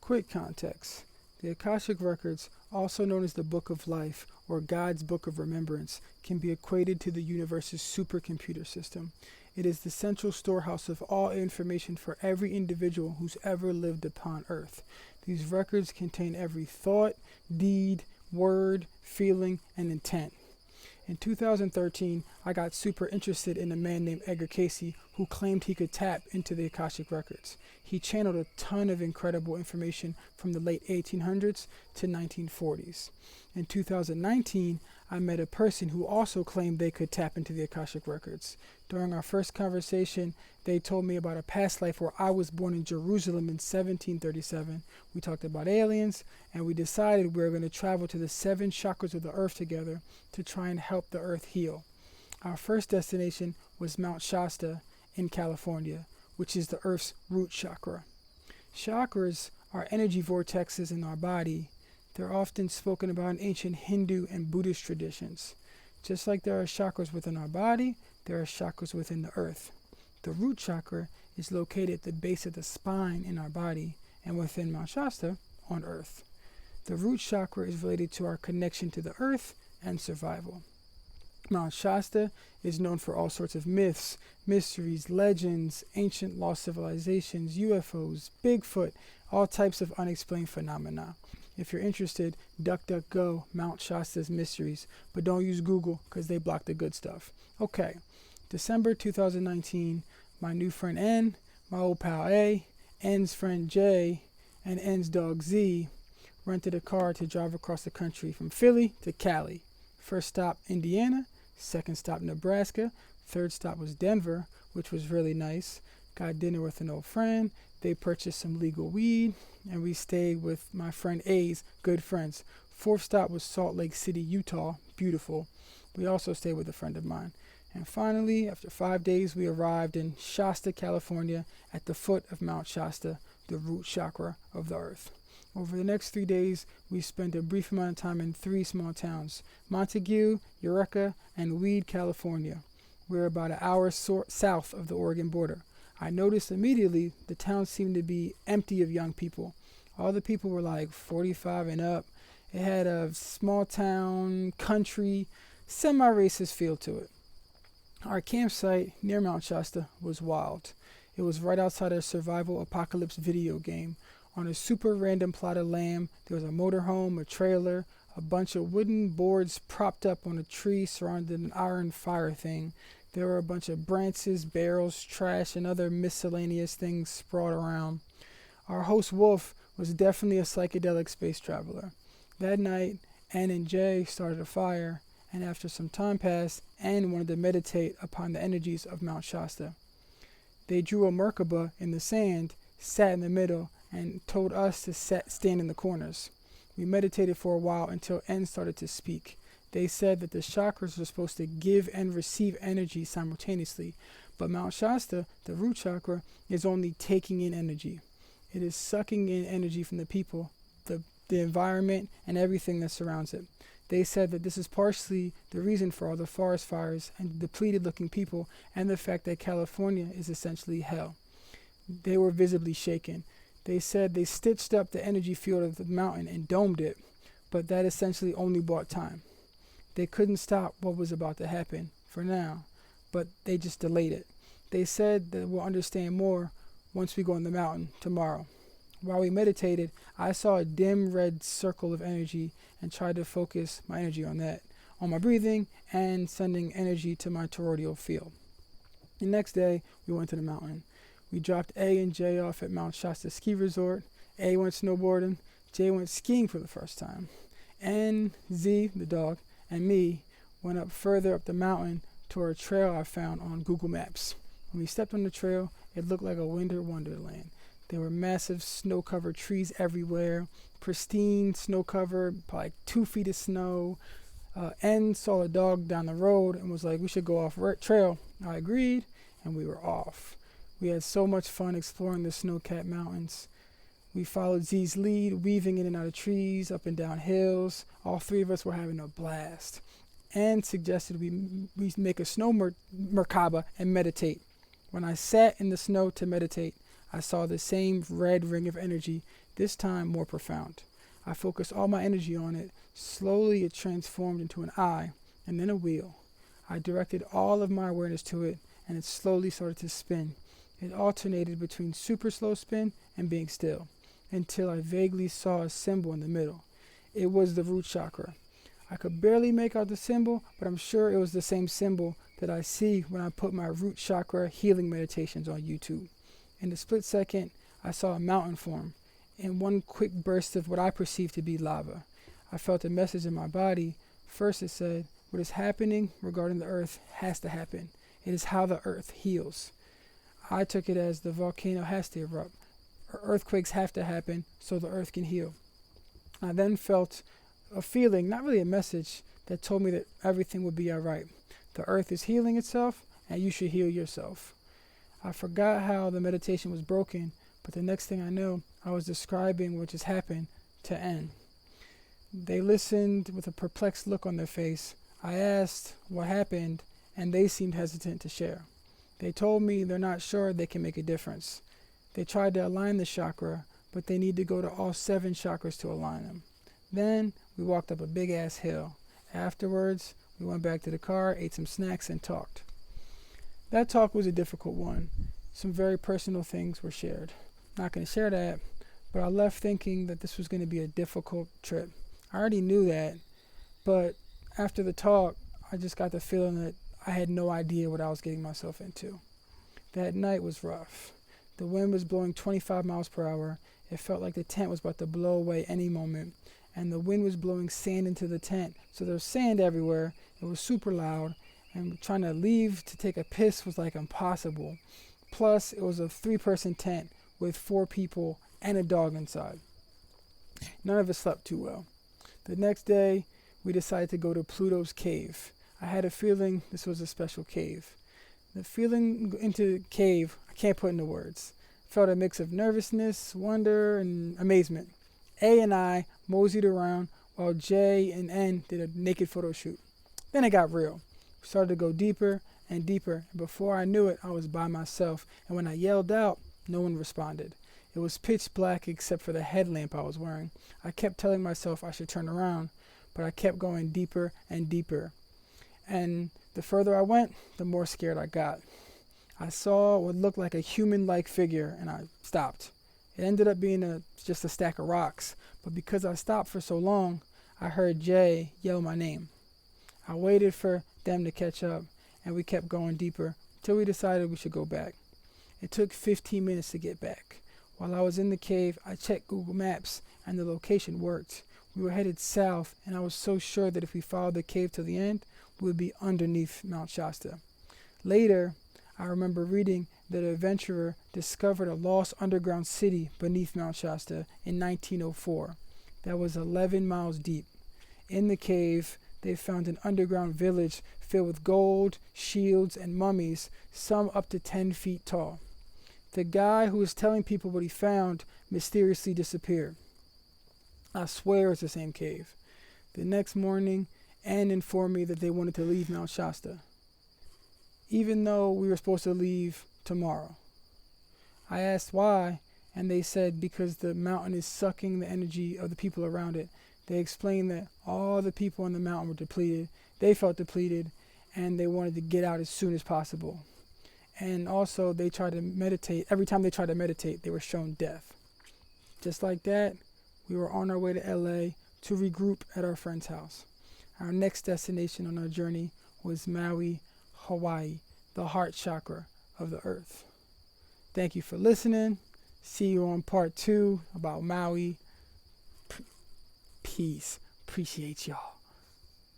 Quick context. The Akashic Records, also known as the Book of Life or God's Book of Remembrance, can be equated to the universe's supercomputer system. It is the central storehouse of all information for every individual who's ever lived upon Earth. These records contain every thought, deed, word, feeling, and intent. In 2013, I got super interested in a man named Edgar Cayce who claimed he could tap into the Akashic Records. He channeled a ton of incredible information from the late 1800s to 1940s. In 2019, I met a person who also claimed they could tap into the Akashic Records. During our first conversation, they told me about a past life where I was born in Jerusalem in 1737. We talked about aliens, and we decided we were going to travel to the 7 chakras of the earth together to try and help the earth heal. Our first destination was Mt Shasta in California, which is the earth's root chakra. Chakras are energy vortexes in our body. They're often spoken about in ancient Hindu and Buddhist traditions. Just like there are chakras within our body, there are chakras within the earth. The root chakra is located at the base of the spine in our body and within Mt Shasta on earth. The root chakra is related to our connection to the earth and survival. Mt Shasta is known for all sorts of myths, mysteries, legends, ancient lost civilizations, UFOs, Bigfoot, all types of unexplained phenomena. If you're interested, DuckDuckGo, Mt Shasta's mysteries, but don't use Google because they block the good stuff. Okay, December 2019, my new friend N, my old pal A, N's friend J, and N's dog Z rented a car to drive across the country from Philly to Cali. First stop, Indiana. Second stop, Nebraska. Third stop was Denver, which was really nice. Got dinner with an old friend. They purchased some legal weed, and we stayed with my friend A's good friends. Fourth stop was Salt Lake City, Utah. Beautiful. We also stayed with a friend of mine. And finally, after 5 days, we arrived in Shasta, California, at the foot of Mt Shasta, the root chakra of the earth. Over the next 3 days, we spent a brief amount of time in 3 small towns, Montague, Eureka, and Weed, California. We're about an hour south of the Oregon border. I noticed immediately the town seemed to be empty of young people. All the people were like 45 and up. It had a small town, country, semi-racist feel to it. Our campsite near Mt Shasta was wild. It was right outside a survival apocalypse video game. On a super random plot of land, there was a motorhome, a trailer, a bunch of wooden boards propped up on a tree surrounded an iron fire thing. There were a bunch of branches, barrels, trash, and other miscellaneous things sprawled around. Our host Wolf was definitely a psychedelic space traveler. That night, N and J started a fire, and after some time passed, N wanted to meditate upon the energies of Mt Shasta. They drew a Merkaba in the sand, sat in the middle, and told us to stand in the corners. We meditated for a while until N started to speak. They said that the chakras are supposed to give and receive energy simultaneously, but Mt Shasta, the root chakra, is only taking in energy. It is sucking in energy from the people, the environment, and everything that surrounds it. They said that this is partially the reason for all the forest fires and the depleted-looking people and the fact that California is essentially hell. They were visibly shaken. They said they stitched up the energy field of the mountain and domed it, but that essentially only bought time. They couldn't stop what was about to happen for now, but they just delayed it. They said that we'll understand more once we go on the mountain tomorrow. While we meditated, I saw a dim red circle of energy and tried to focus my energy on that, on my breathing and sending energy to my toroidal field. The next day, we went to the mountain. We dropped A and J off at Mt Shasta Ski Resort. A went snowboarding. J went skiing for the first time. N, Z, the dog, and me went up further up the mountain to a trail I found on Google Maps. When we stepped on the trail, it looked like a winter wonderland. There were massive snow-covered trees everywhere, pristine snow cover, like 2 feet of snow. N saw a dog down the road and was like, we should go off trail. I agreed, and we were off. We had so much fun exploring the snow-capped mountains. We followed Z's lead, weaving in and out of trees, up and down hills. All 3 of us were having a blast. N suggested we make a snow Merkaba and meditate. When I sat in the snow to meditate, I saw the same red ring of energy, this time more profound. I focused all my energy on it. Slowly it transformed into an eye and then a wheel. I directed all of my awareness to it, and it slowly started to spin. It alternated between super slow spin and being still, until I vaguely saw a symbol in the middle. It was the root chakra. I could barely make out the symbol, but I'm sure it was the same symbol that I see when I put my root chakra healing meditations on YouTube. In a split second, I saw a mountain form. In one quick burst of what I perceived to be lava, I felt a message in my body. First it said, what is happening regarding the earth has to happen. It is how the earth heals. I took it as the volcano has to erupt. Earthquakes have to happen so the earth can heal. I then felt a feeling, not really a message, that told me that everything would be alright. The earth is healing itself and you should heal yourself. I forgot how the meditation was broken, but the next thing I know, I was describing what just happened to N. They listened with a perplexed look on their face. I asked what happened, and they seemed hesitant to share. They told me they're not sure they can make a difference. They tried to align the chakra, but they need to go to all 7 chakras to align them. Then we walked up a big ass hill. Afterwards, we went back to the car, ate some snacks, and talked. That talk was a difficult one. Some very personal things were shared. Not going to share that, but I left thinking that this was going to be a difficult trip. I already knew that, but after the talk, I just got the feeling that I had no idea what I was getting myself into. That night was rough. The wind was blowing 25 miles per hour. It felt like the tent was about to blow away any moment, and the wind was blowing sand into the tent, so there was sand everywhere. It was super loud, and trying to leave to take a piss was like impossible. Plus, it was a 3-person tent with 4 people and a dog inside. None of us slept too well. The next day, we decided to go to Plutos Cave. I had a feeling this was a special cave. The feeling into the cave, I can't put into words. Felt a mix of nervousness, wonder, and amazement. A and I moseyed around while J and N did a naked photo shoot. Then it got real. We started to go deeper and deeper, and before I knew it, I was by myself, and when I yelled out, no one responded. It was pitch black except for the headlamp I was wearing. I kept telling myself I should turn around, but I kept going deeper and deeper. And the further I went, the more scared I got. I saw what looked like a human-like figure, and I stopped. It ended up being just a stack of rocks, but because I stopped for so long, I heard Jay yell my name. I waited for them to catch up, and we kept going deeper until we decided we should go back. It took 15 minutes to get back. While I was in the cave, I checked Google Maps, and the location worked. We were headed south, and I was so sure that if we followed the cave to the end, we would be underneath Mt Shasta. Later, I remember reading that an adventurer discovered a lost underground city beneath Mt Shasta in 1904 that was 11 miles deep. In the cave, they found an underground village filled with gold, shields, and mummies, some up to 10 feet tall. The guy who was telling people what he found mysteriously disappeared. I swear it's the same cave. The next morning, Anne informed me that they wanted to leave Mt Shasta, even though we were supposed to leave tomorrow. I asked why, and they said because the mountain is sucking the energy of the people around it. They explained that all the people on the mountain were depleted. They felt depleted, and they wanted to get out as soon as possible. And also, they tried to meditate. Every time they tried to meditate, they were shown death. Just like that, we were on our way to LA to regroup at our friend's house. Our next destination on our journey was Maui, Hawaii, the heart chakra of the earth. Thank you for listening. See you on part 2 about Maui. Peace. Appreciate y'all.